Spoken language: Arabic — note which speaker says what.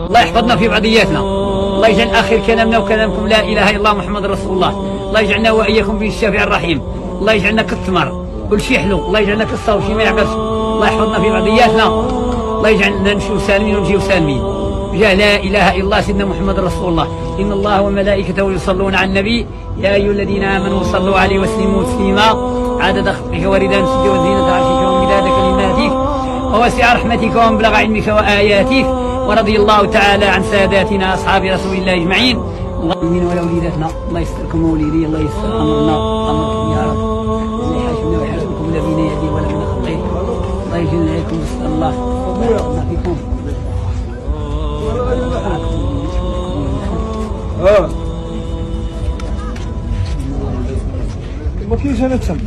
Speaker 1: الله يحفظنا في بعضياتنا، الله يجعل آخر كلامنا وكلامكم لا إله إلا الله محمد رسول الله، الله يجعلنا وإياكم به الشافع الرحيم، الله يجعلنا كالثمر كل شيء حلو، الله يجعلنا كالصوف شي ما يعقلش، الله يحفظنا في بعضياتنا، الله يجعلنا نمشيو سالمين ونجيو سالمين بجاه لا إله إلا الله سيدنا محمد رسول الله. إن الله وملائكته يصلون على النبي يا أيها الذين آمنوا صلوا عليه وسلموا تسليما عدد خلقك ورضا نفسك وزينة عرشك ومداد كلماتك ووسع رحمتك ومبلغ علمك وآياتك، ورضي الله تعالى عن ساداتنا أصحاب رسول الله أجمعين. اللهم ولوليداتنا الله يستركم ووليدي، الله يستر أمرنا أمركم يا رب، الله يحاشمنا ويحاسبكم الذين يهدي ولا من خطيه، الله يجعلنا عليكم بسم الله ما فيكم.
Speaker 2: ما كاينش انا تسمى